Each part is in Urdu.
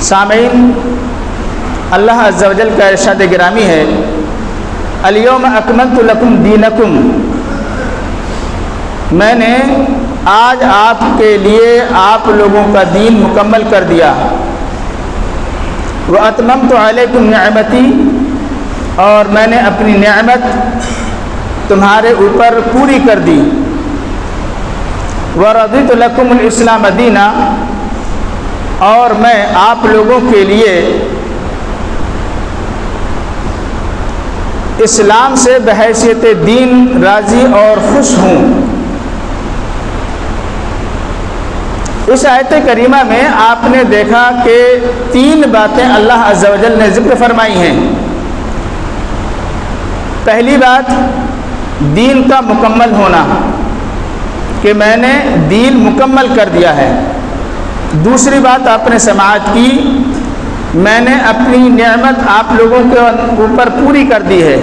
سامعین، اللہ عز و جل کا ارشاد گرامی ہے، الیوم اکملت لکم دینکم، میں نے آج آپ کے لیے آپ لوگوں کا دین مکمل کر دیا، واتممت علیکم نعمتی، اور میں نے اپنی نعمت تمہارے اوپر پوری کر دی، ورضیت لکم الاسلام دینا، اور میں آپ لوگوں کے لیے اسلام سے بحیثیت دین راضی اور خوش ہوں۔ اس آیت کریمہ میں آپ نے دیکھا کہ 3 باتیں اللہ عز و جل نے ذکر فرمائی ہیں۔ پہلی بات دین کا مکمل ہونا، کہ میں نے دین مکمل کر دیا ہے۔ دوسری بات آپ نے سماعت کی، میں نے اپنی نعمت آپ لوگوں کے اوپر پوری کر دی ہے۔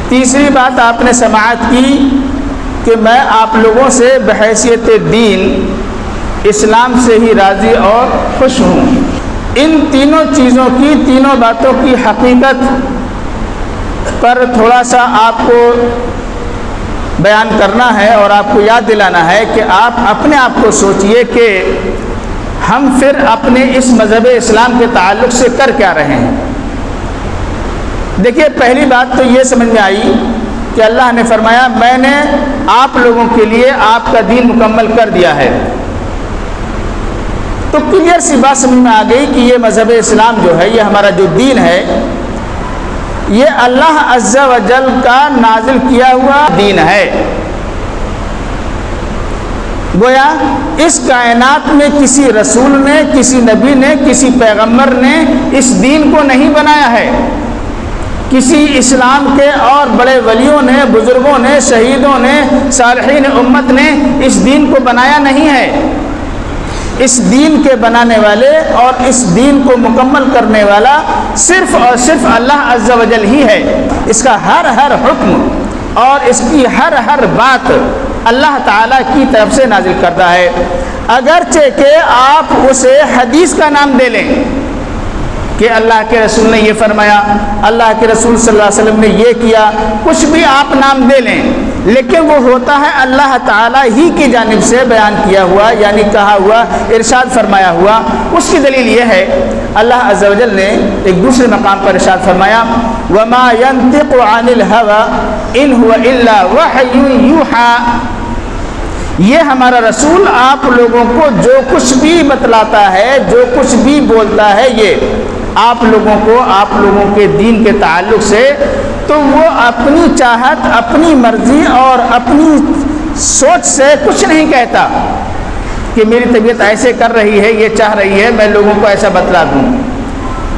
تیسری بات آپ نے سماعت کی کہ میں آپ لوگوں سے بحیثیت دین اسلام سے ہی راضی اور خوش ہوں۔ ان تینوں چیزوں کی، تینوں باتوں کی حقیقت پر تھوڑا سا آپ کو بیان کرنا ہے اور آپ کو یاد دلانا ہے کہ آپ اپنے آپ کو سوچئے کہ ہم پھر اپنے اس مذہب اسلام کے تعلق سے کر کیا رہے ہیں۔ دیکھیے، پہلی بات تو یہ سمجھ میں آئی کہ اللہ نے فرمایا میں نے آپ لوگوں کے لیے آپ کا دین مکمل کر دیا ہے، تو کلیئر سی بات سمجھ میں آ گئی کہ یہ مذہب اسلام جو ہے، یہ ہمارا جو دین ہے، یہ اللہ عز و جل کا نازل کیا ہوا دین ہے۔ گویا اس کائنات میں کسی رسول نے، کسی نبی نے، کسی پیغمبر نے اس دین کو نہیں بنایا ہے۔ کسی اسلام کے اور بڑے ولیوں نے، بزرگوں نے، شہیدوں نے، صالحین امت نے اس دین کو بنایا نہیں ہے۔ اس دین کے بنانے والے اور اس دین کو مکمل کرنے والا صرف اور صرف اللہ عز و جل ہی ہے۔ اس کا ہر حکم اور اس کی ہر بات اللہ تعالیٰ کی طرف سے نازل کرتا ہے، اگرچہ کہ آپ اسے حدیث کا نام دے لیں کہ اللہ کے رسول نے یہ فرمایا، اللہ کے رسول صلی اللہ علیہ وسلم نے یہ کیا، کچھ بھی آپ نام دے لیں، لیکن وہ ہوتا ہے اللہ تعالیٰ ہی کی جانب سے بیان کیا ہوا، یعنی کہا ہوا، ارشاد فرمایا ہوا۔ اس کی دلیل یہ ہے، اللہ عز و جل نے ایک دوسرے مقام پر ارشاد فرمایا، وَمَا يَنطِقُ عَنِ الْهَوَىٰ إِنْ هُوَ إِلَّا وَحْيٌ يُوحَىٰ، یہ ہمارا رسول آپ لوگوں کو جو کچھ بھی بتلاتا ہے، جو کچھ بھی بولتا ہے، یہ آپ لوگوں کو، آپ لوگوں کے دین کے تعلق سے، تو وہ اپنی چاہت، اپنی مرضی اور اپنی سوچ سے کچھ نہیں کہتا کہ میری طبیعت ایسے کر رہی ہے، یہ چاہ رہی ہے میں لوگوں کو ایسا بتلا دوں۔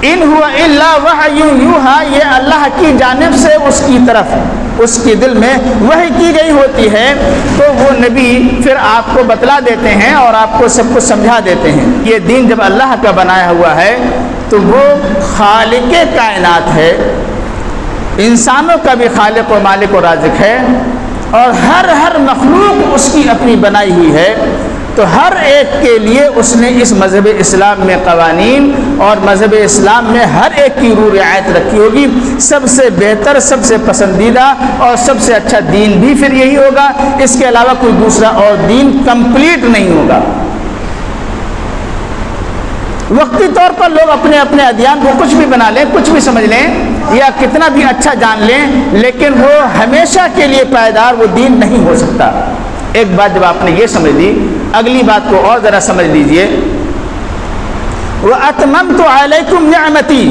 ان ہوا الا وحی یوحیٰ، یہ اللہ کی جانب سے اس کی طرف، اس کے دل میں وحی کی گئی ہوتی ہے، تو وہ نبی پھر آپ کو بتلا دیتے ہیں اور آپ کو سب کچھ سمجھا دیتے ہیں۔ یہ دین جب اللہ کا بنایا ہوا ہے تو وہ خالق کائنات ہے، انسانوں کا بھی خالق و مالک و رازق ہے، اور ہر مخلوق اس کی اپنی بنائی ہوئی ہے، تو ہر ایک کے لیے اس نے اس مذہب اسلام میں قوانین اور مذہب اسلام میں ہر ایک کی روح رعایت رکھی ہوگی۔ سب سے بہتر، سب سے پسندیدہ اور سب سے اچھا دین بھی پھر یہی ہوگا، اس کے علاوہ کوئی دوسرا اور دین کمپلیٹ نہیں ہوگا۔ وقتی طور پر لوگ اپنے اپنے ادیان کو کچھ بھی بنا لیں، کچھ بھی سمجھ لیں یا کتنا بھی اچھا جان لیں، لیکن وہ ہمیشہ کے لیے پائیدار وہ دین نہیں ہو سکتا۔ ایک بات جب آپ نے یہ سمجھ لی، اگلی بات کو اور ذرا سمجھ لیجئے، وَأَتْمَمْتُ عَلَيْكُمْ نِعْمَتِي،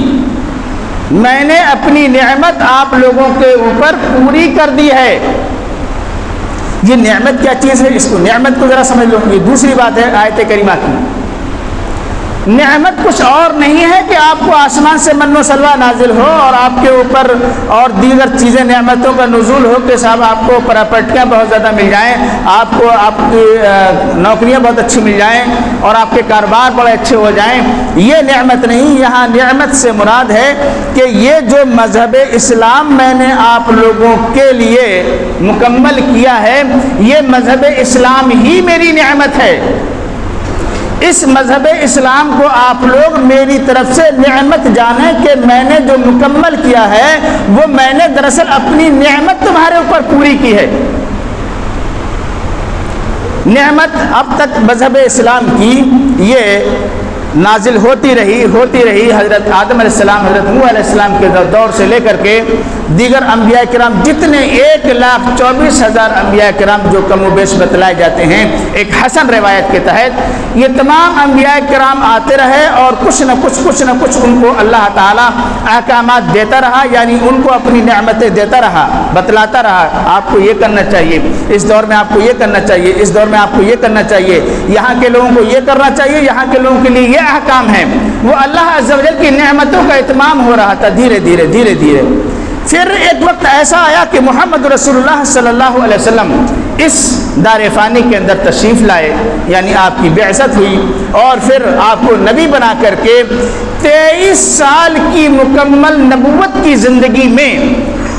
میں نے اپنی نعمت آپ لوگوں کے اوپر پوری کر دی ہے۔ یہ نعمت کیا چیز ہے، اس کو نعمت کو ذرا سمجھ لو۔ یہ دوسری بات ہے آیت کریمہ کی۔ نعمت کچھ اور نہیں ہے کہ آپ کو آسمان سے من و سلوہ نازل ہو اور آپ کے اوپر اور دیگر چیزیں نعمتوں کا نزول ہو کہ صاحب آپ کو پراپرٹیاں بہت زیادہ مل جائیں، آپ کو آپ کی نوکریاں بہت اچھی مل جائیں اور آپ کے کاروبار بڑے اچھے ہو جائیں۔ یہ نعمت نہیں، یہاں نعمت سے مراد ہے کہ یہ جو مذہب اسلام میں نے آپ لوگوں کے لیے مکمل کیا ہے، یہ مذہب اسلام ہی میری نعمت ہے۔ اس مذہب اسلام کو آپ لوگ میری طرف سے نعمت جانیں کہ میں نے جو مکمل کیا ہے وہ میں نے دراصل اپنی نعمت تمہارے اوپر پوری کی ہے۔ نعمت اب تک مذہب اسلام کی یہ نازل ہوتی رہی حضرت آدم علیہ السلام، حضرت نوح علیہ السلام کے دور سے لے کر کے دیگر انبیاء کرام جتنے 1,24,000 انبیاء کرام جو کم و بیش بتلائے جاتے ہیں ایک حسن روایت کے تحت، یہ تمام انبیاء کرام آتے رہے اور کچھ نہ کچھ ان کو اللہ تعالیٰ احکامات دیتا رہا، یعنی ان کو اپنی نعمتیں دیتا رہا، بتلاتا رہا آپ کو یہ کرنا چاہیے، اس دور میں آپ کو یہ کرنا چاہیے، اس دور میں آپ کو یہ کرنا چاہیے، یہاں کے لوگوں کو یہ کرنا چاہیے، یہاں کے لوگوں کے لیے یہ احکام ہیں۔ وہ اللہ عز و جل کی نعمتوں کا اتمام ہو رہا تھا دھیرے دھیرے۔ پھر ایک وقت ایسا آیا کہ محمد رسول اللہ صلی اللہ علیہ وسلم اس دار فانی کے اندر تشریف لائے، یعنی آپ کی بعثت ہوئی اور پھر آپ کو نبی بنا کر کے 23 سال کی مکمل نبوت کی زندگی میں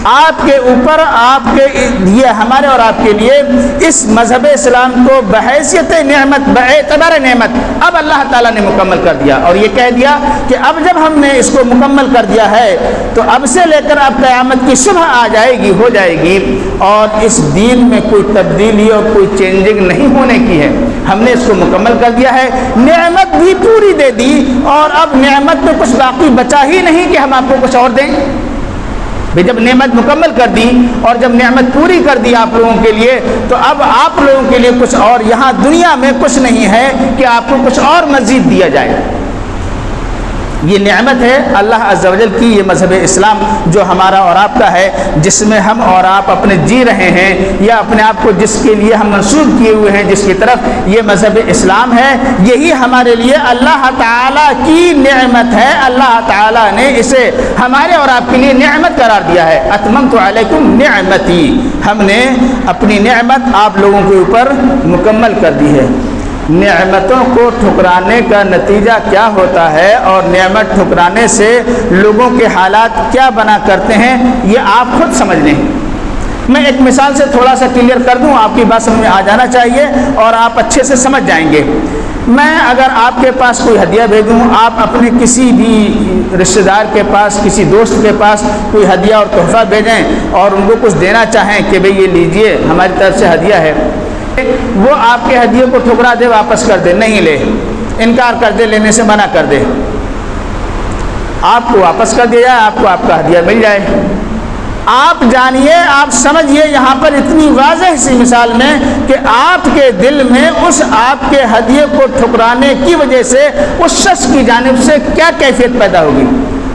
آپ کے اوپر یہ ہمارے اور آپ کے لیے اس مذہب اسلام کو بحیثیت نعمت، باعتبار نعمت اب اللہ تعالیٰ نے مکمل کر دیا، اور یہ کہہ دیا کہ اب جب ہم نے اس کو مکمل کر دیا ہے تو اب سے لے کر اب قیامت کی صبح آ جائے گی، ہو جائے گی، اور اس دین میں کوئی تبدیلی اور کوئی چینجنگ نہیں ہونے کی ہے۔ ہم نے اس کو مکمل کر دیا ہے، نعمت بھی پوری دے دی، اور اب نعمت میں کچھ باقی بچا ہی نہیں کہ ہم آپ کو کچھ اور دیں۔ جب نعمت مکمل کر دی اور جب نعمت پوری کر دی آپ لوگوں کے لیے، تو اب آپ لوگوں کے لیے کچھ اور یہاں دنیا میں کچھ نہیں ہے کہ آپ کو کچھ اور مزید دیا جائے۔ یہ نعمت ہے اللہ عز و جل کی، یہ مذہب اسلام جو ہمارا اور آپ کا ہے، جس میں ہم اور آپ اپنے جی رہے ہیں، یا اپنے آپ کو جس کے لیے ہم منسوب کیے ہوئے ہیں، جس کی طرف، یہ مذہب اسلام ہے۔ یہی ہمارے لیے اللہ تعالیٰ کی نعمت ہے، اللہ تعالیٰ نے اسے ہمارے اور آپ کے لیے نعمت قرار دیا ہے۔ اتممت علیکم نعمتی، ہم نے اپنی نعمت آپ لوگوں کے اوپر مکمل کر دی ہے۔ نعمتوں کو ٹھکرانے کا نتیجہ کیا ہوتا ہے اور نعمت ٹھکرانے سے لوگوں کے حالات کیا بنا کرتے ہیں، یہ آپ خود سمجھ لیں۔ میں ایک مثال سے تھوڑا سا کلیئر کر دوں، آپ کی بات سمجھ میں آ جانا چاہیے اور آپ اچھے سے سمجھ جائیں گے۔ میں اگر آپ کے پاس کوئی ہدیہ بھیجوں، آپ اپنے کسی بھی رشتہ دار کے پاس، کسی دوست کے پاس کوئی ہدیہ اور تحفہ بھیجیں اور ان کو کچھ دینا چاہیں کہ بھئی یہ لیجئے ہماری طرف سے ہدیہ ہے، وہ آپ کے ہدیے کو ٹھکرا دے، واپس کر دے، نہیں لے، انکار کر دے، لینے سے منع کر دے، آپ کو واپس کر دیا جائے، آپ کو آپ کا ہدیہ مل جائے۔ آپ جانیے، آپ سمجھیے یہاں پر اتنی واضح سی مثال میں کہ آپ کے دل میں اس آپ کے ہدیے کو ٹھکرانے کی وجہ سے اس شخص کی جانب سے کیا کیفیت پیدا ہوگی،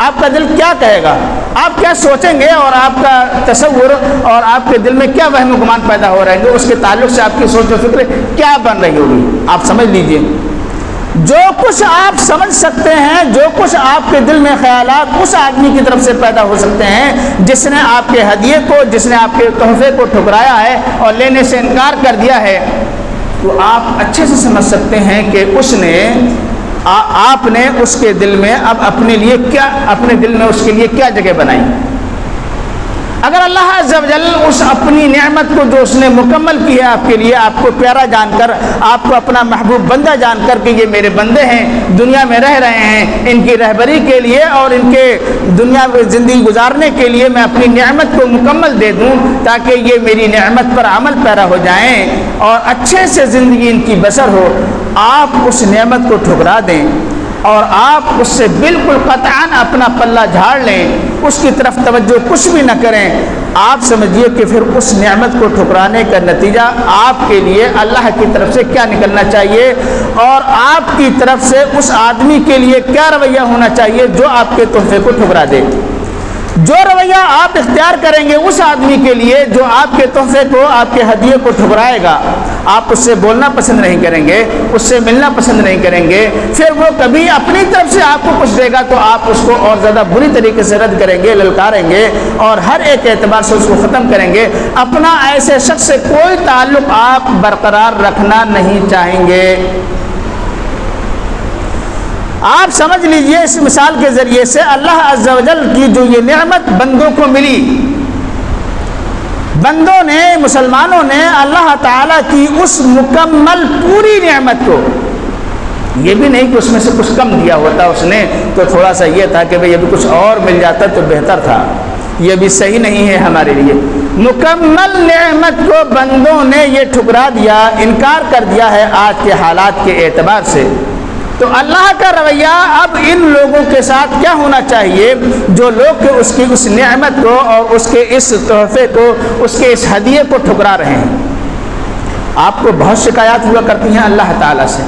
آپ کا دل کیا کہے گا، آپ کیا سوچیں گے، اور آپ کا تصور اور آپ کے دل میں کیا وہم و گمان پیدا ہو رہے ہیں، اس کے تعلق سے آپ کی سوچ و فکر کیا بن رہی ہوگی۔ آپ سمجھ لیجئے، جو کچھ آپ سمجھ سکتے ہیں، جو کچھ آپ کے دل میں خیالات اس آدمی کی طرف سے پیدا ہو سکتے ہیں جس نے آپ کے ہدیے کو، جس نے آپ کے تحفے کو ٹھکرایا ہے اور لینے سے انکار کر دیا ہے، تو آپ اچھے سے سمجھ سکتے ہیں کہ آپ نے اس کے دل میں اب اپنے لیے کیا، اپنے دل میں اس کے لیے کیا جگہ بنائی۔ اگر اللہ عز و جل اس اپنی نعمت کو جو اس نے مکمل کی ہے آپ کے لیے، آپ کو پیارا جان کر، آپ کو اپنا محبوب بندہ جان کر کہ یہ میرے بندے ہیں، دنیا میں رہ رہے ہیں، ان کی رہبری کے لیے اور ان کے دنیا میں زندگی گزارنے کے لیے میں اپنی نعمت کو مکمل دے دوں تاکہ یہ میری نعمت پر عمل پیرا ہو جائیں اور اچھے سے زندگی ان کی بسر ہو، آپ اس نعمت کو ٹھکرا دیں اور آپ اس سے بالکل قطعاً اپنا پلہ جھاڑ لیں، اس کی طرف توجہ کچھ بھی نہ کریں، آپ سمجھیے کہ پھر اس نعمت کو ٹھکرانے کا نتیجہ آپ کے لیے اللہ کی طرف سے کیا نکلنا چاہیے اور آپ کی طرف سے اس آدمی کے لیے کیا رویہ ہونا چاہیے جو آپ کے تحفے کو ٹھکرا دے۔ جو رویہ آپ اختیار کریں گے اس آدمی کے لیے جو آپ کے تحفے کو، آپ کے ہدیے کو ٹھکرائے گا، آپ اس سے بولنا پسند نہیں کریں گے، اس سے ملنا پسند نہیں کریں گے، پھر وہ کبھی اپنی طرف سے آپ کو کچھ دے گا تو آپ اس کو اور زیادہ بری طریقے سے رد کریں گے، للکاریں گے اور ہر ایک اعتبار سے اس کو ختم کریں گے۔ اپنا ایسے شخص سے کوئی تعلق آپ برقرار رکھنا نہیں چاہیں گے۔ آپ سمجھ لیجئے اس مثال کے ذریعے سے اللہ عز و جل کی جو یہ نعمت بندوں کو ملی، بندوں نے، مسلمانوں نے اللہ تعالیٰ کی اس مکمل پوری نعمت کو یہ بھی نہیں کہ اس میں سے کچھ کم دیا ہوتا اس نے تو تھوڑا سا یہ تھا کہ بھئی ابھی کچھ اور مل جاتا تو بہتر تھا، یہ بھی صحیح نہیں ہے ہمارے لیے۔ مکمل نعمت کو بندوں نے یہ ٹھکرا دیا، انکار کر دیا ہے آج کے حالات کے اعتبار سے۔ تو اللہ کا رویہ اب ان لوگوں کے ساتھ کیا ہونا چاہیے جو لوگ اس کی اس نعمت کو اور اس کے اس تحفے کو، اس کے اس ہدیے کو ٹھکرا رہے ہیں۔ آپ کو بہت شکایات ہوا کرتی ہیں اللہ تعالیٰ سے،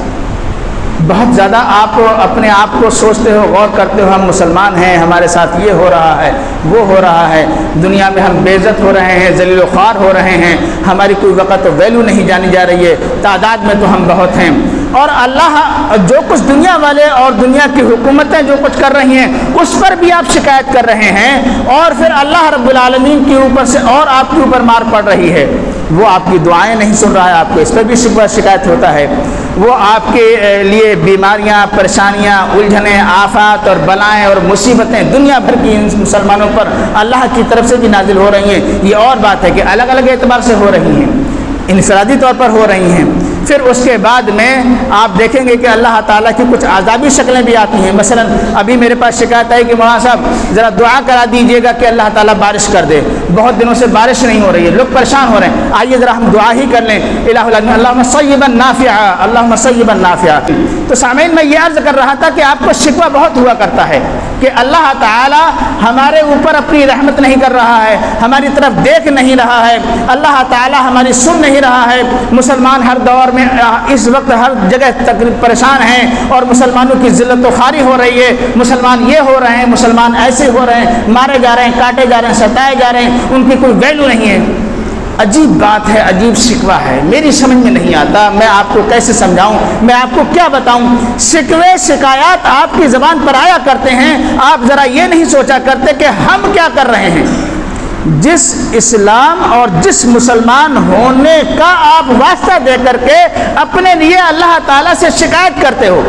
بہت زیادہ آپ اپنے آپ کو سوچتے ہو، غور کرتے ہو، ہم مسلمان ہیں، ہمارے ساتھ یہ ہو رہا ہے، وہ ہو رہا ہے، دنیا میں ہم بے عزت ہو رہے ہیں، ذلیل و خوار ہو رہے ہیں، ہماری کوئی وقت ویلیو نہیں جانی جا رہی ہے، تعداد میں تو ہم بہت ہیں، اور اللہ جو کچھ دنیا والے اور دنیا کی حکومتیں جو کچھ کر رہی ہیں اس پر بھی آپ شکایت کر رہے ہیں، اور پھر اللہ رب العالمین کے اوپر سے اور آپ کے اوپر مار پڑ رہی ہے۔ وہ آپ کی دعائیں نہیں سن رہا ہے، آپ کو اس پہ بھی شکایت ہوتا ہے۔ وہ آپ کے لیے بیماریاں، پریشانیاں، الجھنیں، آفات اور بلائیں اور مصیبتیں دنیا بھر کی مسلمانوں پر اللہ کی طرف سے بھی نازل ہو رہی ہیں۔ یہ اور بات ہے کہ الگ الگ اعتبار سے ہو رہی ہیں، انفرادی طور پر ہو رہی ہیں۔ پھر اس کے بعد میں آپ دیکھیں گے کہ اللہ تعالیٰ کی کچھ عذابی شکلیں بھی آتی ہیں۔ مثلا ابھی میرے پاس شکایت آئی کہ مولانا صاحب ذرا دعا کرا دیجئے گا کہ اللہ تعالیٰ بارش کر دے، بہت دنوں سے بارش نہیں ہو رہی ہے، لوگ پریشان ہو رہے ہیں، آئیے ذرا ہم دعا ہی کر لیں، الہ العالمین اللہم صیبا نافعا، اللہم صیبا نافعا۔ تو سامعین میں یہ عرض کر رہا تھا کہ آپ کو شکوہ بہت ہوا کرتا ہے کہ اللہ تعالیٰ ہمارے اوپر اپنی رحمت نہیں کر رہا ہے، ہماری طرف دیکھ نہیں رہا ہے، اللہ تعالیٰ ہماری سن نہیں رہا ہے۔ مسلمان ہر دور میں اس وقت ہر جگہ تقریب پریشان ہیں اور مسلمانوں کی ذلت و خواری ہو رہی ہے، مسلمان یہ ہو رہے ہیں، مسلمان ایسے ہو رہے ہیں، مارے جا رہے ہیں، کاٹے جا رہے ہیں، ستائے جا رہے ہیں، ان کی کوئی ویلیو نہیں ہے۔ عجیب بات ہے، عجیب شکوہ ہے، میری سمجھ میں نہیں آتا، میں آپ کو کیسے سمجھاؤں، میں آپ کو کیا بتاؤں۔ شکوے شکایات آپ کی زبان پر آیا کرتے ہیں، آپ ذرا یہ نہیں سوچا کرتے کہ ہم کیا کر رہے ہیں۔ جس اسلام اور جس مسلمان ہونے کا آپ واسطہ دے کر کے اپنے لیے اللہ تعالیٰ سے شکایت کرتے ہو،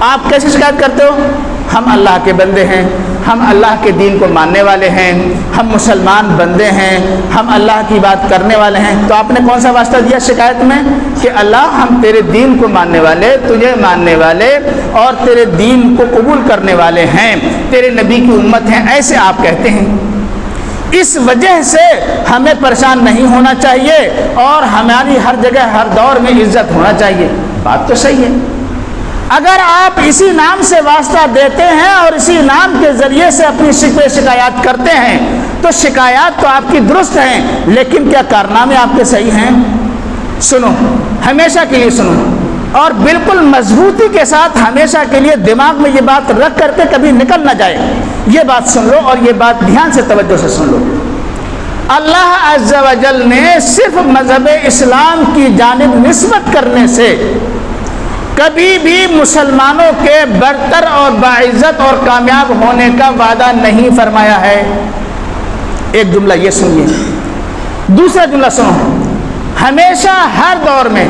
آپ کیسے شکایت کرتے ہو؟ ہم اللہ کے بندے ہیں، ہم اللہ کے دین کو ماننے والے ہیں، ہم مسلمان بندے ہیں، ہم اللہ کی بات کرنے والے ہیں۔ تو آپ نے کون سا واسطہ دیا شکایت میں کہ اللہ ہم تیرے دین کو ماننے والے، تجھے ماننے والے اور تیرے دین کو قبول کرنے والے ہیں، تیرے نبی کی امت ہیں، ایسے آپ کہتے ہیں۔ اس وجہ سے ہمیں پریشان نہیں ہونا چاہیے اور ہماری ہر جگہ ہر دور میں عزت ہونا چاہیے۔ بات تو صحیح ہے۔ اگر آپ اسی نام سے واسطہ دیتے ہیں اور اسی نام کے ذریعے سے اپنی شکوے شکایات کرتے ہیں تو شکایات تو آپ کی درست ہیں، لیکن کیا کارنامے آپ کے صحیح ہیں؟ سنو، ہمیشہ کے لیے سنو اور بالکل مضبوطی کے ساتھ ہمیشہ کے لیے دماغ میں یہ بات رکھ کر کے کبھی نکل نہ جائے، یہ بات سن لو اور یہ بات دھیان سے توجہ سے سن لو۔ اللہ عز و جل نے صرف مذہب اسلام کی جانب نسبت کرنے سے کبھی بھی مسلمانوں کے برتر اور باعزت اور کامیاب ہونے کا وعدہ نہیں فرمایا ہے۔ ایک جملہ یہ سنیے، دوسرا جملہ سنو۔ ہمیشہ ہر دور میں،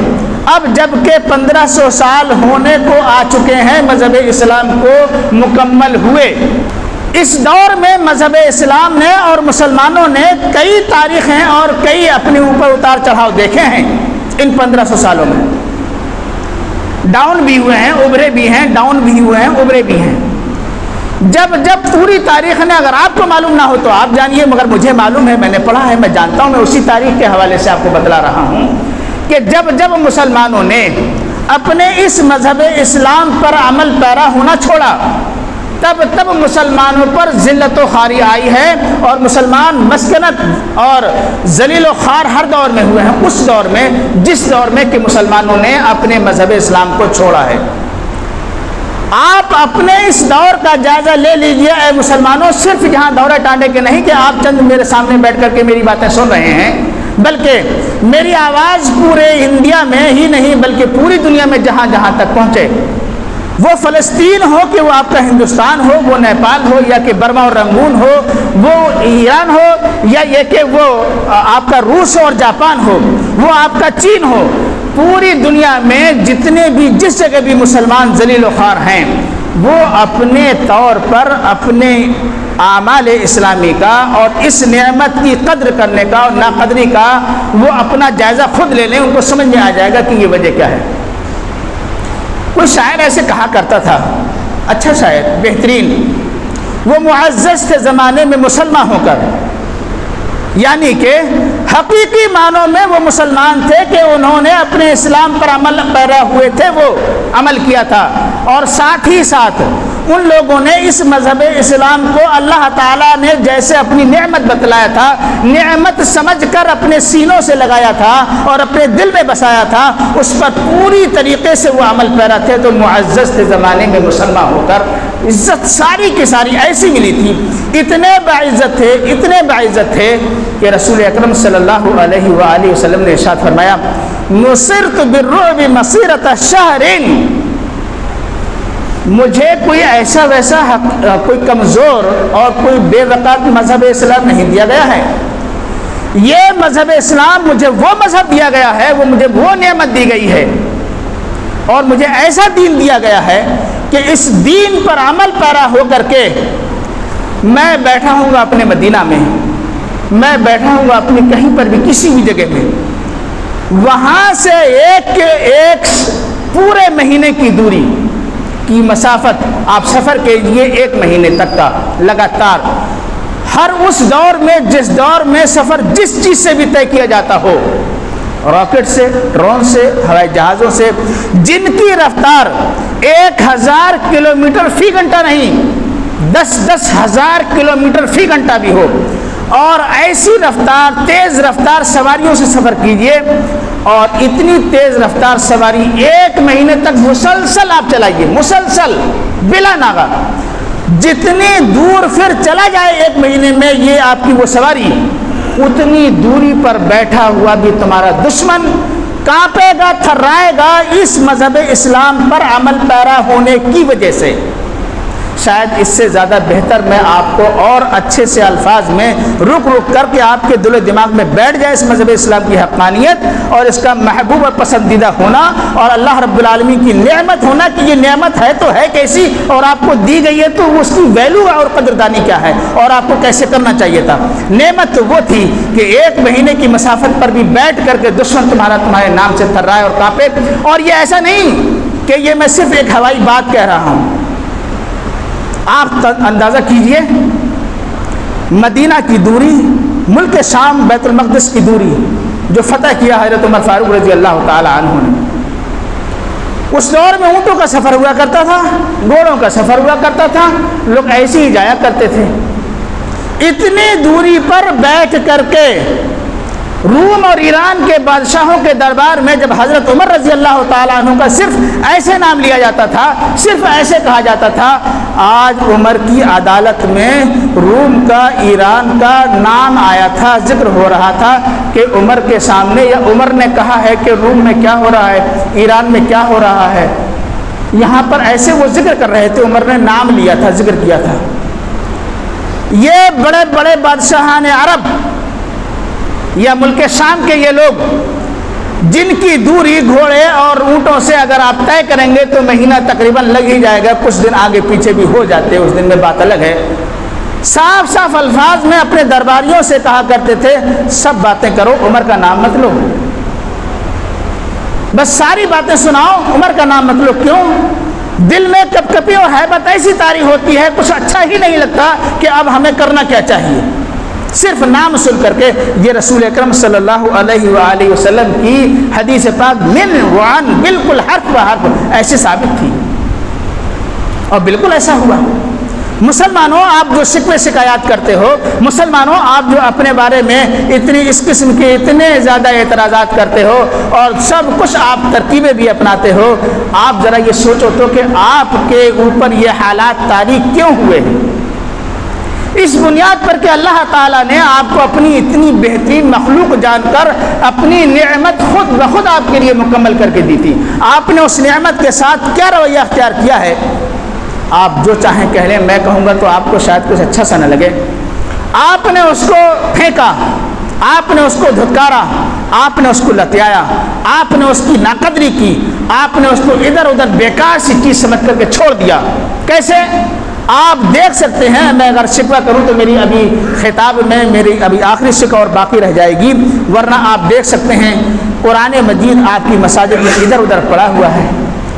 اب جب کہ 1500 سال ہونے کو آ چکے ہیں مذہب اسلام کو مکمل ہوئے، اس دور میں مذہب اسلام نے اور مسلمانوں نے کئی تاریخیں اور کئی اپنے اوپر اتار چڑھاؤ دیکھے ہیں۔ ان 1500 سالوں میں ڈاؤن بھی ہوئے ہیں، ابھرے بھی ہیں، ڈاؤن بھی ہوئے ہیں، ابھرے بھی ہیں۔ جب پوری تاریخ نے، اگر آپ کو معلوم نہ ہو تو آپ جانیے، مگر مجھے معلوم ہے، میں نے پڑھا ہے، میں جانتا ہوں، میں اسی تاریخ کے حوالے سے آپ کو بتلا رہا ہوں کہ جب مسلمانوں نے اپنے اس مذہب اسلام پر عمل پیرا ہونا چھوڑا، تب مسلمانوں پر ذلت و خواری آئی ہے اور مسلمان مسکنت اور ذلیل و خوار ہر دور میں ہوئے ہیں، اس دور میں جس دور میں کہ مسلمانوں نے اپنے مذہب اسلام کو چھوڑا ہے۔ آپ اپنے اس دور کا جائزہ لے لیجئے اے مسلمانوں، صرف یہاں دورہ ٹانڈے کے نہیں کہ آپ چند میرے سامنے بیٹھ کر کے میری باتیں سن رہے ہیں، بلکہ میری آواز پورے انڈیا میں ہی نہیں بلکہ پوری دنیا میں جہاں جہاں تک پہنچے، وہ فلسطین ہو کہ وہ آپ کا ہندوستان ہو، وہ نیپال ہو یا کہ برما اور رنگون ہو، وہ ایران ہو یا یہ کہ وہ آپ کا روس اور جاپان ہو، وہ آپ کا چین ہو، پوری دنیا میں جتنے بھی جس جگہ بھی مسلمان ذلیل و خوار ہیں، وہ اپنے طور پر اپنے اعمال اسلامی کا اور اس نعمت کی قدر کرنے کا اور ناقدری کا وہ اپنا جائزہ خود لے لیں، ان کو سمجھ میں آ جائے گا کہ یہ وجہ کیا ہے۔ کوئی شاعر ایسے کہا کرتا تھا، اچھا شاعر، بہترین، وہ معزز تھے زمانے میں مسلمان ہو کر، یعنی کہ حقیقی معنوں میں وہ مسلمان تھے کہ انہوں نے اپنے اسلام پر عمل پیرا ہوئے تھے، وہ عمل کیا تھا، اور ساتھ ہی ساتھ ان لوگوں نے اس مذہب اسلام کو اللہ تعالیٰ نے جیسے اپنی نعمت بتلایا تھا، نعمت سمجھ کر اپنے سینوں سے لگایا تھا اور اپنے دل میں بسایا تھا، اس پر پوری طریقے سے وہ عمل پیرا تھے، تو معزز تھے زمانے میں مسلمان ہو کر، عزت ساری کی ساری ایسی ملی تھی، اتنے باعزت تھے، اتنے باعزت تھے کہ رسول اکرم صلی اللہ علیہ وآلہ وسلم نے ارشاد فرمایا، نصرت بالرعب مسیرۃ شہر، مجھے کوئی ایسا ویسا کوئی کمزور اور کوئی بے وقت مذہب اسلام نہیں دیا گیا ہے، یہ مذہب اسلام مجھے وہ مذہب دیا گیا ہے، وہ مجھے وہ نعمت دی گئی ہے، اور مجھے ایسا دین دیا گیا ہے کہ اس دین پر عمل پیرا ہو کر کے میں بیٹھا ہوں گا اپنے مدینہ میں، میں بیٹھا ہوں گا اپنے کہیں پر بھی کسی بھی جگہ میں، وہاں سے ایک پورے مہینے کی دوری کی مسافت آپ سفر کیجئے، 1 مہینے تک کا لگاتار، ہر اس دور میں جس دور میں سفر جس چیز سے بھی طے کیا جاتا ہو، راکٹ سے، ڈرون سے، ہوائی جہازوں سے، جن کی رفتار 1000 کلومیٹر فی گھنٹہ نہیں، 10 ہزار کلومیٹر فی گھنٹہ بھی ہو، اور ایسی رفتار، تیز رفتار سواریوں سے سفر کیجئے، اور اتنی تیز رفتار سواری 1 مہینے تک مسلسل آپ چلائیے، مسلسل بلا ناغہ، جتنی دور پھر چلا جائے 1 مہینے میں یہ آپ کی وہ سواری، اتنی دوری پر بیٹھا ہوا بھی تمہارا دشمن کانپے گا، تھرائے گا اس مذہب اسلام پر عمل پیرا ہونے کی وجہ سے۔ شاید اس سے زیادہ بہتر میں آپ کو اور اچھے سے الفاظ میں رک کر کے آپ کے دل و دماغ میں بیٹھ جائے اس مذہب اسلام کی حقانیت اور اس کا محبوب اور پسندیدہ ہونا اور اللہ رب العالمین کی نعمت ہونا، کہ یہ نعمت ہے تو ہے کیسی اور آپ کو دی گئی ہے تو اس کی ویلو اور قدردانی کیا ہے اور آپ کو کیسے کرنا چاہیے تھا۔ نعمت تو وہ تھی کہ 1 مہینے کی مسافت پر بھی بیٹھ کر کے دشمن تمہارے نام سے تھرائے اور کانپے، اور یہ ایسا نہیں کہ یہ میں صرف ایک ہوائی بات کہہ رہا ہوں۔ آپ اندازہ کیجئے مدینہ کی دوری، ملک شام بیت المقدس کی دوری جو فتح کیا حضرت عمر فاروق رضی اللہ تعالی عنہ نے، اس دور میں اونٹوں کا سفر ہوا کرتا تھا، گھوڑوں کا سفر ہوا کرتا تھا، لوگ ایسے ہی جایا کرتے تھے۔ اتنی دوری پر بیٹھ کر کے روم اور ایران کے بادشاہوں کے دربار میں جب حضرت عمر رضی اللہ تعالیٰ عنہ کا صرف ایسے نام لیا جاتا تھا، صرف ایسے کہا جاتا تھا، آج عمر کی عدالت میں روم کا، ایران کا نام آیا تھا، ذکر ہو رہا تھا کہ عمر کے سامنے، یا عمر نے کہا ہے کہ روم میں کیا ہو رہا ہے، ایران میں کیا ہو رہا ہے، یہاں پر ایسے وہ ذکر کر رہے تھے، عمر نے نام لیا تھا، ذکر کیا تھا۔ یہ بڑے بڑے بادشاہان عرب یا ملک شام کے یہ لوگ جن کی دوری گھوڑے اور اونٹوں سے اگر آپ طے کریں گے تو مہینہ تقریباً لگ ہی جائے گا، کچھ دن آگے پیچھے بھی ہو جاتے، اس دن میں بات الگ ہے، صاف صاف الفاظ میں اپنے درباریوں سے کہا کرتے تھے، سب باتیں کرو، عمر کا نام مت لو، بس ساری باتیں سناؤ، عمر کا نام مت لو۔ کیوں؟ دل میں کپ کپی اور ہیبت ایسی طاری ہوتی ہے، کچھ اچھا ہی نہیں لگتا کہ اب ہمیں کرنا کیا چاہیے، صرف نام سن کر کے۔ یہ رسول اکرم صلی اللہ علیہ وآلہ وسلم کی حدیث پاک من وعن بالکل حرف بحرف ایسے ثابت تھی، اور بالکل ایسا ہوا۔ مسلمانوں، آپ جو شکوے شکایات کرتے ہو، مسلمانوں آپ جو اپنے بارے میں اتنی اس قسم کے اتنے زیادہ اعتراضات کرتے ہو اور سب کچھ آپ ترکیبیں بھی اپناتے ہو، آپ ذرا یہ سوچو تو کہ آپ کے اوپر یہ حالات طاری کیوں ہوئے ہیں؟ اس بنیاد پر کہ اللہ تعالیٰ نے آپ کو اپنی اتنی بہترین مخلوق جان کر اپنی نعمت خود بخود آپ کے لیے مکمل کر کے دی تھی۔ آپ نے اس نعمت کے ساتھ کیا رویہ اختیار کیا ہے؟ آپ جو چاہیں کہہ لیں، میں کہوں گا تو آپ کو شاید کچھ اچھا سا نہ لگے۔ آپ نے اس کو پھینکا، آپ نے اس کو دھتکارا، آپ نے اس کو لتیایا، آپ نے اس کی ناقدری کی، آپ نے اس کو ادھر ادھر بیکار سی چیز سمجھ کر کے چھوڑ دیا۔ کیسے؟ آپ دیکھ سکتے ہیں، میں اگر شکوہ کروں تو میری ابھی خطاب میں میری ابھی آخری شکوہ اور باقی رہ جائے گی، ورنہ آپ دیکھ سکتے ہیں قرآن مجید آپ کی مساجد میں ادھر ادھر پڑا ہوا ہے،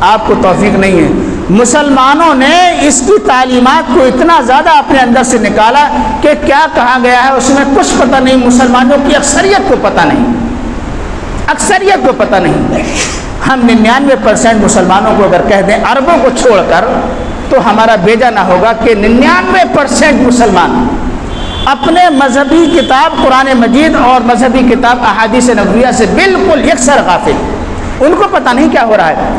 آپ کو توفیق نہیں ہے۔ مسلمانوں نے اس کی تعلیمات کو اتنا زیادہ اپنے اندر سے نکالا کہ کیا کہا گیا ہے اس میں کچھ پتہ نہیں، مسلمانوں کی اکثریت کو پتہ نہیں، اکثریت کو پتہ نہیں۔ ہم 99% مسلمانوں کو اگر کہہ دیں عربوں کو چھوڑ کر، تو ہمارا بیجا نہ ہوگا کہ 99% مسلمان اپنے مذہبی کتاب قرآن مجید اور مذہبی کتاب احادیث نبویہ سے بالکل یکسر غافل۔ ان کو پتہ نہیں کیا ہو رہا ہے،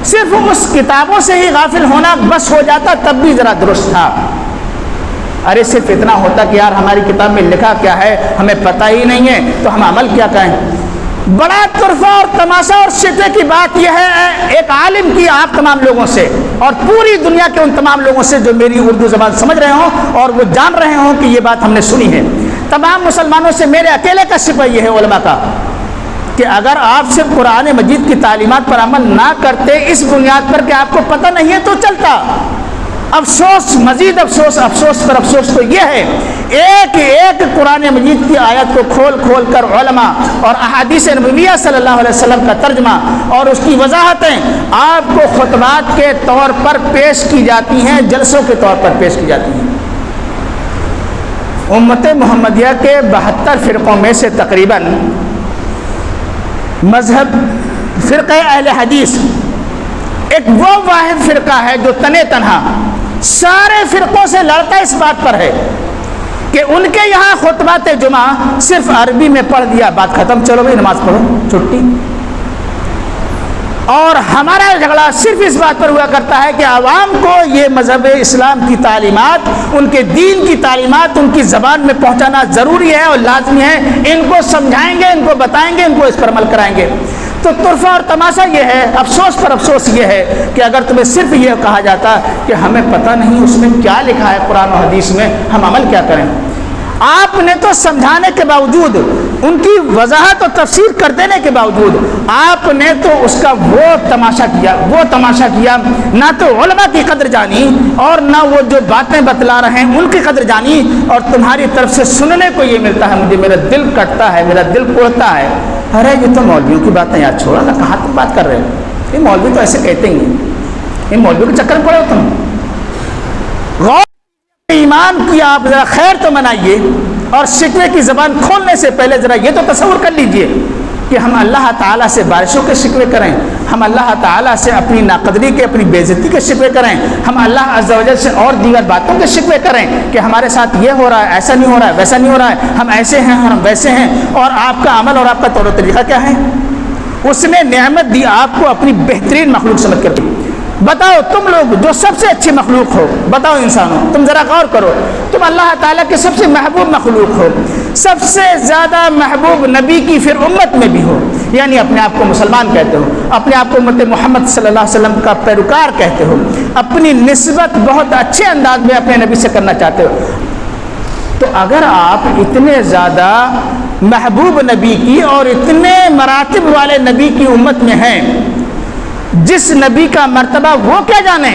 صرف اس کتابوں سے ہی غافل ہونا بس ہو جاتا تب بھی ذرا درست تھا۔ ارے صرف اتنا ہوتا کہ یار ہماری کتاب میں لکھا کیا ہے ہمیں پتہ ہی نہیں ہے تو ہم عمل کیا کریں۔ بڑا طرفہ اور تماشا اور شکوے کی بات یہ ہے ایک عالم کی آپ تمام لوگوں سے اور پوری دنیا کے ان تمام لوگوں سے جو میری اردو زبان سمجھ رہے ہوں اور وہ جان رہے ہوں کہ یہ بات ہم نے سنی ہے، تمام مسلمانوں سے میرے اکیلے کا شکوہ یہ ہے علماء کا کہ اگر آپ صرف قرآن مجید کی تعلیمات پر عمل نہ کرتے اس بنیاد پر کہ آپ کو پتہ نہیں ہے تو چلتا۔ افسوس، مزید افسوس، افسوس پر افسوس تو یہ ہے ایک ایک قرآن مجید کی آیت کو کھول کھول کر علماء اور احادیث نبویہ صلی اللہ علیہ وسلم کا ترجمہ اور اس کی وضاحتیں آپ کو خطبات کے طور پر پیش کی جاتی ہیں، جلسوں کے طور پر پیش کی جاتی ہیں۔ امت محمدیہ کے 72 فرقوں میں سے تقریباً مذہب فرقہ اہل حدیث ایک وہ واحد فرقہ ہے جو تنے تنہا سارے فرقوں سے لڑتا اس بات پر ہے کہ ان کے یہاں خطبات جمعہ صرف عربی میں پڑھ دیا، بات ختم، چلو بھائی نماز پڑھو، چھٹی۔ اور ہمارا جھگڑا صرف اس بات پر ہوا کرتا ہے کہ عوام کو یہ مذہب اسلام کی تعلیمات، ان کے دین کی تعلیمات ان کی زبان میں پہنچانا ضروری ہے اور لازمی ہے، ان کو سمجھائیں گے، ان کو بتائیں گے، ان کو اس پر عمل کرائیں گے۔ تو طرفہ اور تماشا یہ ہے، افسوس پر افسوس یہ ہے کہ اگر تمہیں صرف یہ کہا جاتا کہ ہمیں پتہ نہیں اس میں کیا لکھا ہے قرآن و حدیث میں، ہم عمل کیا کریں۔ آپ نے تو سمجھانے کے باوجود، ان کی وضاحت اور تفسیر کر دینے کے باوجود آپ نے تو اس کا وہ تماشا کیا، نہ تو علماء کی قدر جانی اور نہ وہ جو باتیں بتلا رہے ہیں ان کی قدر جانی، اور تمہاری طرف سے سننے کو یہ ملتا ہے، مجھے میرا دل کٹتا ہے، میرا دل کوڑتا ہے، ارے یہ تو مولویوں کی باتیں یاد چھوڑا نا، کہاں تک بات کر رہے ہو، یہ مولوی تو ایسے کہتے ہی ہیں، یہ مولویوں کے چکر پڑے ہو تم۔ غور ایمان کی آپ ذرا خیر تو منائیے، اور شکوے کی زبان کھولنے سے پہلے ذرا یہ تو تصور کر لیجئے کہ ہم اللہ تعالیٰ سے بارشوں کے شکوے کریں، ہم اللہ تعالیٰ سے اپنی ناقدری کے، اپنی بے عزتی کے شکوے کریں، ہم اللہ عز و جل سے اور دیگر باتوں کے شکوے کریں کہ ہمارے ساتھ یہ ہو رہا ہے، ایسا نہیں ہو رہا ہے، ویسا نہیں ہو رہا ہے، ہم ایسے ہیں ہم ویسے ہیں، اور آپ کا عمل اور آپ کا طور و طریقہ کیا ہے؟ اس نے نعمت دی آپ کو اپنی بہترین مخلوق سمجھ کر۔ بتاؤ تم لوگ جو سب سے اچھی مخلوق ہو، بتاؤ انسانوں، تم ذرا غور کرو، تم اللہ تعالیٰ کے سب سے محبوب مخلوق ہو، سب سے زیادہ محبوب نبی کی پھر امت میں بھی ہو، یعنی اپنے آپ کو مسلمان کہتے ہو، اپنے آپ کو امت محمد صلی اللہ علیہ وسلم کا پیروکار کہتے ہو، اپنی نسبت بہت اچھے انداز میں اپنے نبی سے کرنا چاہتے ہو، تو اگر آپ اتنے زیادہ محبوب نبی کی اور اتنے مراتب والے نبی کی امت میں ہیں، جس نبی کا مرتبہ وہ کیا جانے،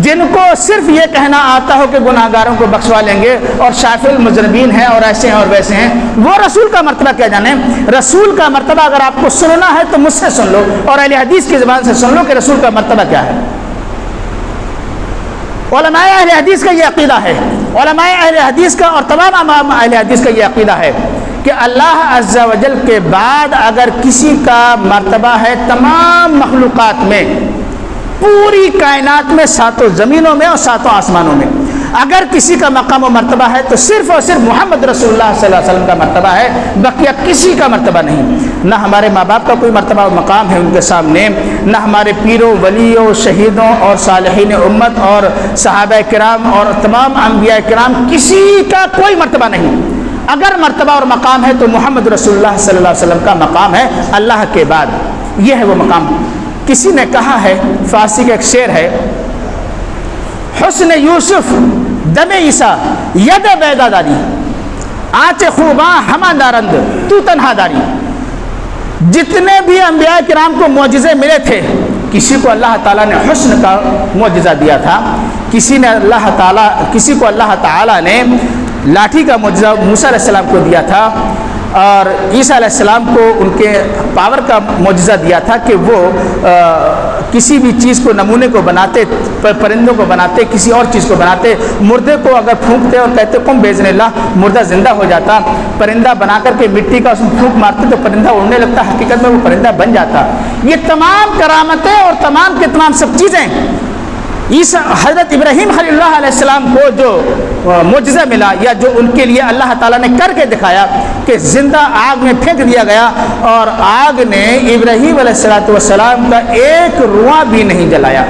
جن کو صرف یہ کہنا آتا ہو کہ گناہ گاروں کو بخشوا لیں گے اور شافی المذنبین ہیں اور ایسے ہیں اور ویسے ہیں، وہ رسول کا مرتبہ کیا جانے۔ رسول کا مرتبہ اگر آپ کو سننا ہے تو مجھ سے سن لو اور اہل حدیث کی زبان سے سن لو کہ رسول کا مرتبہ کیا ہے۔ علماء اہل حدیث کا یہ عقیدہ ہے، علماء اہل حدیث کا اور تمام اہل حدیث کا یہ عقیدہ ہے کہ اللہ عز و جل کے بعد اگر کسی کا مرتبہ ہے تمام مخلوقات میں، پوری کائنات میں، ساتوں زمینوں میں اور ساتوں آسمانوں میں، اگر کسی کا مقام و مرتبہ ہے تو صرف اور صرف محمد رسول اللہ صلی اللہ علیہ وسلم کا مرتبہ ہے، بقیہ کسی کا مرتبہ نہیں۔ نہ ہمارے ماں باپ کا کوئی مرتبہ و مقام ہے ان کے سامنے، نہ ہمارے پیروں، ولیوں، شہیدوں اور صالحین امت اور صحابہ کرام اور تمام انبیاء کرام، کسی کا کوئی مرتبہ نہیں۔ اگر مرتبہ اور مقام ہے تو محمد رسول اللہ صلی اللہ علیہ وسلم کا مقام ہے اللہ کے بعد، یہ ہے وہ مقام۔ کسی نے کہا ہے، فارسی کا ایک شعر ہے، حسن یوسف دم عیسیٰ ید بیدا داری، آنچ خوباں ہمہ دارند تو تنہا داری۔ جتنے بھی انبیاء کرام کو معجزے ملے تھے، کسی کو اللہ تعالیٰ نے حسن کا معجزہ دیا تھا، کسی کو اللہ تعالیٰ نے لاٹھی کا معجزہ موسیٰ علیہ السلام کو دیا تھا، اور عیسیٰ علیہ السلام کو ان کے پاور کا معجزہ دیا تھا کہ وہ کسی بھی چیز کو نمونے کو بناتے، پرندوں کو بناتے، کسی اور چیز کو بناتے، مردے کو اگر پھونکتے اور کہتے قم باذن اللہ، مردہ زندہ ہو جاتا، پرندہ بنا کر کے مٹی کا اس میں پھونک مارتے تو پرندہ اڑنے لگتا، حقیقت میں وہ پرندہ بن جاتا۔ یہ تمام کرامتیں اور تمام کے تمام سب چیزیں حضرت ابراہیم خلیل اللہ علیہ السلام کو جو معجزہ ملا، یا جو ان کے لیے اللہ تعالیٰ نے کر کے دکھایا کہ زندہ آگ میں پھینک دیا گیا اور آگ نے ابراہیم علیہ السلام کا ایک رواں بھی نہیں جلایا،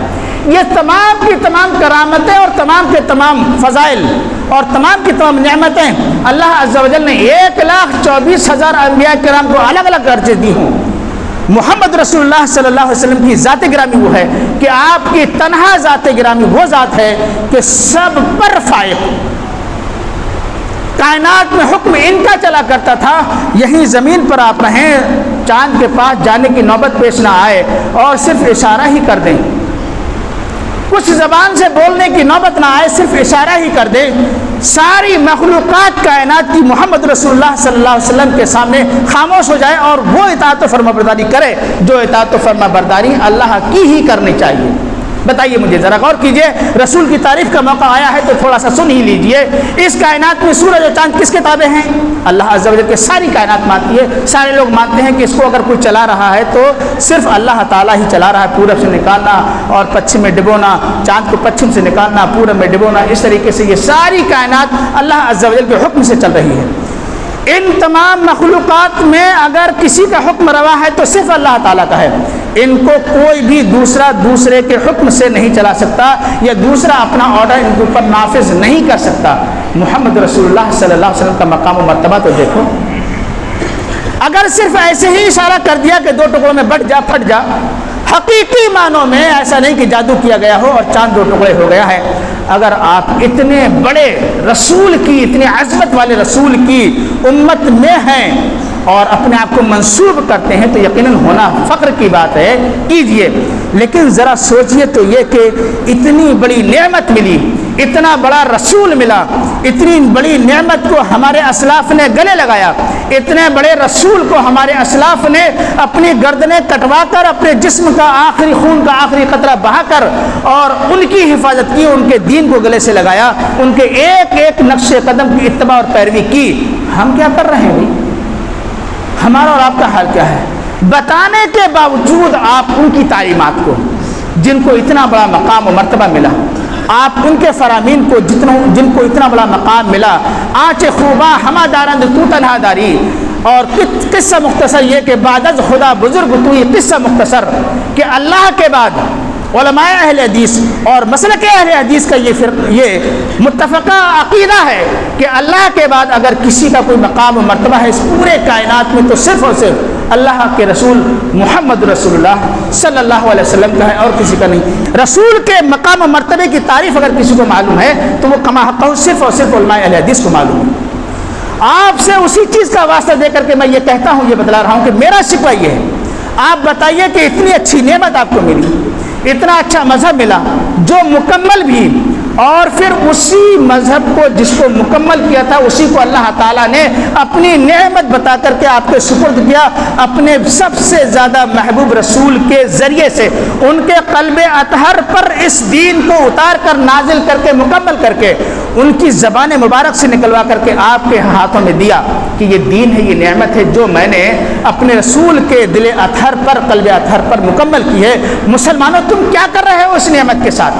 یہ تمام کی تمام کرامتیں اور تمام کے تمام فضائل اور تمام کی تمام نعمتیں اللہ عز و جل نے 1,24,000 انبیاء کرام کو الگ الگ درجے دی ہوں۔ محمد رسول اللہ صلی اللہ علیہ وسلم کی ذات گرامی وہ ہے کہ آپ کی تنہا ذات گرامی وہ ذات ہے کہ سب پر فائق، کائنات میں حکم ان کا چلا کرتا تھا، یہیں زمین پر آپ رہیں، چاند کے پاس جانے کی نوبت پیش نہ آئے اور صرف اشارہ ہی کر دیں، کچھ زبان سے بولنے کی نوبت نہ آئے، صرف اشارہ ہی کر دیں، ساری مخلوقات کائنات کی محمد رسول اللہ صلی اللہ علیہ وسلم کے سامنے خاموش ہو جائے اور وہ اطاعت و فرما برداری کرے جو اطاعت و فرما برداری اللہ کی ہی کرنی چاہیے۔ بتائیے مجھے ذرا غور کیجئے، رسول کی تعریف کا موقع آیا ہے تو تھوڑا سا سن ہی لیجئے، اس کائنات میں سورج اور چاند کس کے تابع ہیں؟ اللہ عز و جل کے ساری کائنات مانتی ہے، سارے لوگ مانتے ہیں کہ اس کو اگر کوئی چلا رہا ہے تو صرف اللہ تعالیٰ ہی چلا رہا ہے، پورب سے نکالنا اور پچھم میں ڈبونا، چاند کو پچھم سے نکالنا، پورب میں ڈبونا، اس طریقے سے یہ ساری کائنات اللہ عز و جل کے حکم سے چل رہی ہے۔ ان تمام مخلوقات میں اگر کسی کا حکم روا ہے تو صرف اللہ تعالیٰ کا ہے، ان کو کوئی بھی دوسرے کے حکم سے نہیں چلا سکتا، یا دوسرا اپنا آرڈر ان کے اوپر نافذ نہیں کر سکتا۔ محمد رسول اللہ صلی اللہ علیہ وسلم کا مقام و مرتبہ تو دیکھو، اگر صرف ایسے ہی اشارہ کر دیا کہ 2 ٹکڑوں میں بٹ جا پھٹ جا، حقیقی معنوں میں ایسا نہیں کہ جادو کیا گیا ہو اور چاند 2 ٹکڑے ہو گیا ہے۔ اگر آپ اتنے بڑے رسول کی، اتنے عظمت والے رسول کی امت میں ہیں اور اپنے آپ کو منسوب کرتے ہیں تو یقیناً ہونا فخر کی بات ہے، کیجئے، لیکن ذرا سوچئے تو یہ کہ اتنی بڑی نعمت ملی، اتنا بڑا رسول ملا، اتنی بڑی نعمت کو ہمارے اسلاف نے گلے لگایا، اتنے بڑے رسول کو ہمارے اسلاف نے اپنی گردنیں کٹوا کر، اپنے جسم کا آخری خون کا آخری قطرہ بہا کر اور ان کی حفاظت کی، ان کے دین کو گلے سے لگایا، ان کے ایک ایک نقش قدم کی اتباع اور پیروی کی۔ ہم کیا کر رہے ہیں؟ ہمارا اور آپ کا حال کیا ہے؟ بتانے کے باوجود آپ ان کی تعلیمات کو، جن کو اتنا بڑا مقام و مرتبہ ملا، آپ ان کے فرامین کو جن کو اتنا بڑا مقام ملا، آنچ خوباں ہما دارند تو تنہا داری، اور قصہ مختصر یہ کہ بعد از خدا بزرگ تو، یہ قصہ مختصر کہ اللہ کے بعد علماء اہل حدیث اور مسلک اہل حدیث کا یہ متفقہ عقیدہ ہے کہ اللہ کے بعد اگر کسی کا کوئی مقام و مرتبہ ہے اس پورے کائنات میں تو صرف اور صرف اللہ کے رسول محمد رسول اللہ صلی اللہ علیہ وسلم کا ہے اور کسی کا نہیں۔ رسول کے مقام و مرتبے کی تعریف اگر کسی کو معلوم ہے تو وہ کما حقہ صرف اور صرف علماء اہل حدیث کو معلوم ہے۔ آپ سے اسی چیز کا واسطہ دے کر کے میں یہ کہتا ہوں، یہ بتلا رہا ہوں کہ میرا شکوہ یہ ہے، آپ بتائیے کہ اتنی اچھی نعمت آپ کو ملی، اتنا اچھا مذہب ملا جو مکمل بھی، اور پھر اسی مذہب کو جس کو مکمل کیا تھا اسی کو اللہ تعالیٰ نے اپنی نعمت بتا کر کے آپ کے سپرد کیا، اپنے سب سے زیادہ محبوب رسول کے ذریعے سے ان کے قلب اطہر پر اس دین کو اتار کر نازل کر کے مکمل کر کے ان کی زبان مبارک سے نکلوا کر کے آپ کے ہاتھوں میں دیا کہ یہ دین ہے، یہ نعمت ہے جو میں نے اپنے رسول کے دل اطہر پر، قلب اطہر پر مکمل کی ہے۔ مسلمانوں تم کیا کر رہے ہو اس نعمت کے ساتھ؟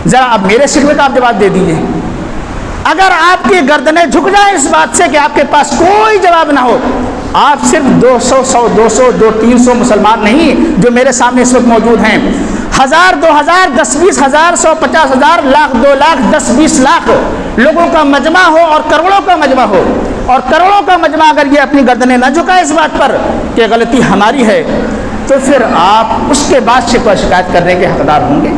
ذرا اب میرے شکوے کا آپ جواب دے دیجیے۔ اگر آپ کی گردنیں جھک جائیں اس بات سے کہ آپ کے پاس کوئی جواب نہ ہو، آپ صرف 200 200 300 مسلمان نہیں جو میرے سامنے اس وقت موجود ہیں، 1000 2000 10 20 ہزار 100 50 ہزار لاکھ 2 لاکھ 10 20 لاکھ لوگوں کا مجمع ہو اور کروڑوں کا مجمع ہو، اور کروڑوں کا مجمع اگر یہ اپنی گردنیں نہ جھکائے اس بات پر کہ غلطی ہماری ہے، تو پھر آپ اس کے بعد شکوہ شکایت کرنے کے حقدار ہوں گے۔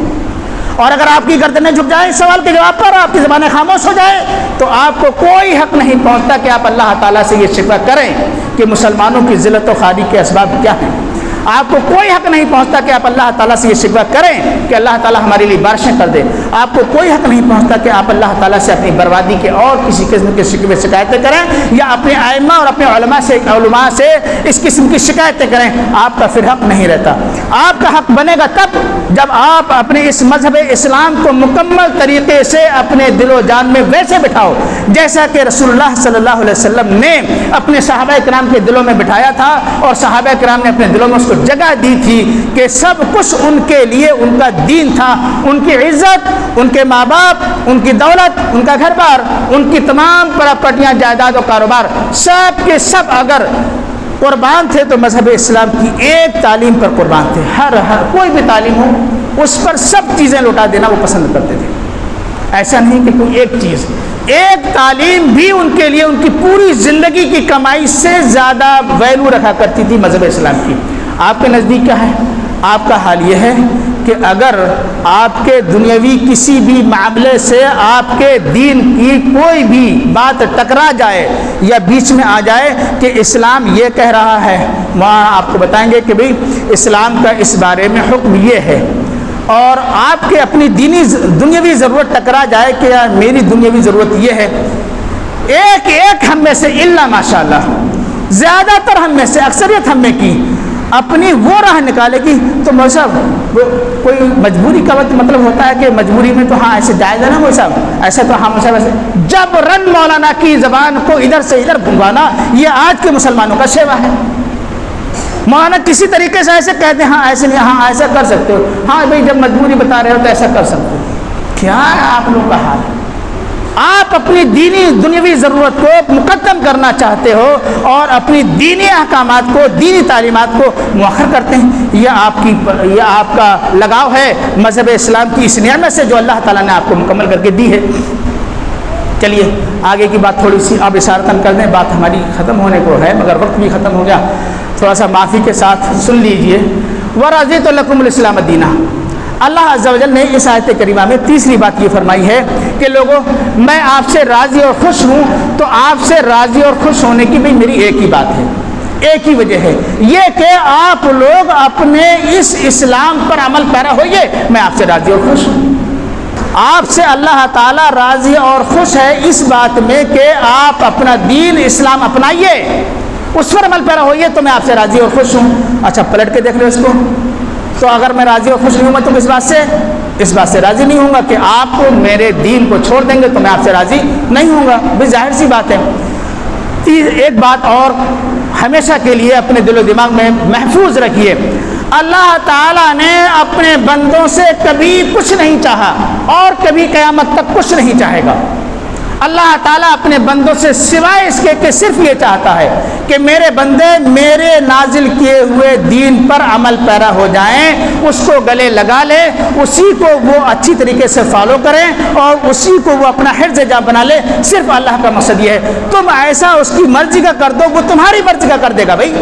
اور اگر آپ کی گردنیں جھک جائیں اس سوال کے جواب پر، آپ کی زبانیں خاموش ہو جائے، تو آپ کو کوئی حق نہیں پہنچتا کہ آپ اللہ تعالیٰ سے یہ شکوہ کریں کہ مسلمانوں کی ذلت و خواری کے اسباب کیا ہیں۔ آپ کو کوئی حق نہیں پہنچتا کہ آپ اللہ تعالیٰ سے یہ شکوہ کریں کہ اللہ تعالیٰ ہمارے لیے بارشیں کر دے۔ آپ کو کوئی حق نہیں پہنچتا کہ آپ اللہ تعالیٰ سے اپنی بربادی کے اور کسی قسم کی شکایتیں کریں یا اپنے ائمہ اور اپنے علماء سے اس قسم کی شکایتیں کریں. آپ کا پھر حق نہیں رہتا. آپ کا حق بنے گا تب جب آپ اپنے اس مذہب اسلام کو مکمل طریقے سے اپنے دل و جان میں ویسے بٹھاؤ جیسا کہ رسول اللہ صلی اللہ علیہ وسلم نے اپنے صحابہ کرام کے دلوں میں بٹھایا تھا اور صحابہ کرام نے اپنے دلوں میں اس کو جگہ دی تھی کہ سب کچھ ان کے لیے ان کا دین تھا. ان کی عزت, ان کے ماں باپ, ان کی دولت, ان کا گھر بار, ان کی تمام پراپرٹیاں, جائیداد و کاروبار سب کے سب اگر قربان تھے تو مذہب اسلام کی ایک تعلیم پر قربان تھے. ہر کوئی بھی تعلیم ہو اس پر سب چیزیں لوٹا دینا وہ پسند کرتے تھے. ایسا نہیں کہ کوئی ایک چیز, ایک تعلیم بھی ان کے لیے ان کی پوری زندگی کی کمائی سے زیادہ ویلو رکھا کرتی تھی مذہب اسلام کی. آپ کے نزدیک کیا ہے؟ آپ کا حال یہ ہے کہ اگر آپ کے دنیاوی کسی بھی معاملے سے آپ کے دین کی کوئی بھی بات ٹکرا جائے یا بیچ میں آ جائے کہ اسلام یہ کہہ رہا ہے, وہاں آپ کو بتائیں گے کہ بھئی اسلام کا اس بارے میں حکم یہ ہے, اور آپ کے اپنی دنیاوی ضرورت ٹکرا جائے کہ یار میری دنیاوی ضرورت یہ ہے, ایک ہم میں سے الا ماشاءاللہ زیادہ تر ہم میں سے اکثریت ہم میں کی اپنی وہ راہ نکالے گی تو مولوی صاحب کوئی مجبوری کا مطلب ہوتا ہے کہ مجبوری میں تو ہاں ایسے جائز ہے نا مولوی صاحب, ایسا تو ہاں مولوی صاحب جب رن مولانا کی زبان کو ادھر سے ادھر گھمانا یہ آج کے مسلمانوں کا شیوا ہے. مولانا کسی طریقے سے ایسے کہتے ہیں ہاں ایسے نہیں, ہاں ایسا کر سکتے ہو, ہاں بھائی جب مجبوری بتا رہے ہو تو ایسا کر سکتے ہو. کیا ہے آپ لوگوں کا حال؟ آپ اپنی دنیاوی ضرورت کو مقدم کرنا چاہتے ہو اور اپنی دینی احکامات کو, دینی تعلیمات کو مؤخر کرتے ہیں. یہ آپ کا لگاؤ ہے مذہب اسلام کی اس نعمت سے جو اللہ تعالیٰ نے آپ کو مکمل کر کے دی ہے. چلیے آگے کی بات تھوڑی سی آپ اشارتاً کر دیں, بات ہماری ختم ہونے کو ہے مگر وقت بھی ختم ہو گیا, تھوڑا سا معافی کے ساتھ سن لیجئے. وَرَضِيتُ لَكُمُ الْإِسْلَامَ دِينًا, اللہ عز و جل نے اس آیت کریمہ میں تیسری بات یہ فرمائی ہے کہ لوگوں میں آپ سے راضی اور خوش ہوں. تو آپ سے راضی اور خوش ہونے کی بھی میری ایک ہی بات ہے, ایک ہی وجہ ہے, یہ کہ آپ لوگ اپنے اس اسلام پر عمل پیرا ہوئیے. میں آپ سے راضی اور خوش ہوں. آپ سے اللہ تعالیٰ راضی اور خوش ہے اس بات میں کہ آپ اپنا دین اسلام اپنائیے, اس پر عمل پیرا ہوئیے, تو میں آپ سے راضی اور خوش ہوں. اچھا پلٹ کے دیکھ لو اس کو, تو اگر میں راضی اور خوش نہیں ہوں گا تو اس بات سے راضی نہیں ہوں گا کہ آپ میرے دین کو چھوڑ دیں گے تو میں آپ سے راضی نہیں ہوں گا. بھئی ظاہر سی بات ہے. ایک بات اور ہمیشہ کے لیے اپنے دل و دماغ میں محفوظ رکھیے, اللہ تعالیٰ نے اپنے بندوں سے کبھی کچھ نہیں چاہا اور کبھی قیامت تک کچھ نہیں چاہے گا. اللہ تعالیٰ اپنے بندوں سے سوائے اس کے کہ صرف یہ چاہتا ہے کہ میرے بندے میرے نازل کیے ہوئے دین پر عمل پیرا ہو جائیں, اس کو گلے لگا لے, اسی کو وہ اچھی طریقے سے فالو کریں اور اسی کو وہ اپنا حفظ جاں بنا لے. صرف اللہ کا مقصد یہ ہے. تم ایسا اس کی مرضی کا کر دو, وہ تمہاری مرضی کا کر دے گا. بھائی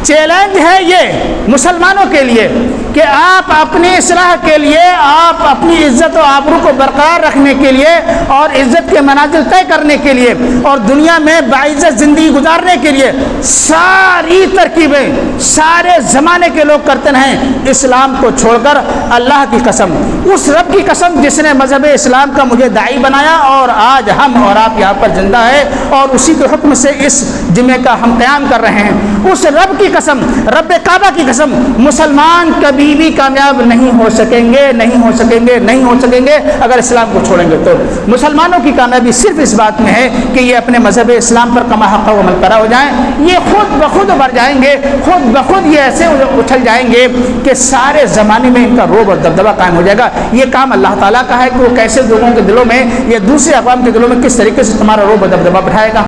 چیلنج ہے یہ مسلمانوں کے لیے کہ آپ اپنی اصلاح کے لیے, آپ اپنی عزت و آبرو کو برقرار رکھنے کے لیے اور عزت کے منازل طے کرنے کے لیے اور دنیا میں باعزت زندگی گزارنے کے لیے ساری ترکیبیں سارے زمانے کے لوگ کرتے رہیں اسلام کو چھوڑ کر. اللہ کی قسم, اس رب کی قسم جس نے مذہب اسلام کا مجھے داعی بنایا اور آج ہم اور آپ یہاں پر زندہ ہے اور اسی کے حکم سے اس جمعے کا ہم قیام کر رہے ہیں, اس رب کی قسم, رب کعبہ کی قسم, مسلمان کبھی بھی کامیاب نہیں ہو سکیں گے اگر اسلام کو چھوڑیں گے. تو مسلمانوں کی کامیابی صرف اس بات میں ہے کہ یہ اپنے مذہب اسلام پر کما حق و عمل پیرا ہو جائیں. یہ خود بخود بڑھ جائیں گے, خود بخود یہ ایسے اچھل جائیں گے کہ سارے زمانے میں ان کا رعب اور دبدبہ قائم ہو جائے گا. یہ کام اللہ تعالیٰ کا ہے کہ وہ کیسے لوگوں کے دلوں میں یا دوسرے اقوام کے دلوں میں کس طریقے سے تمہارا رعب و دبدبہ بٹھائے گا.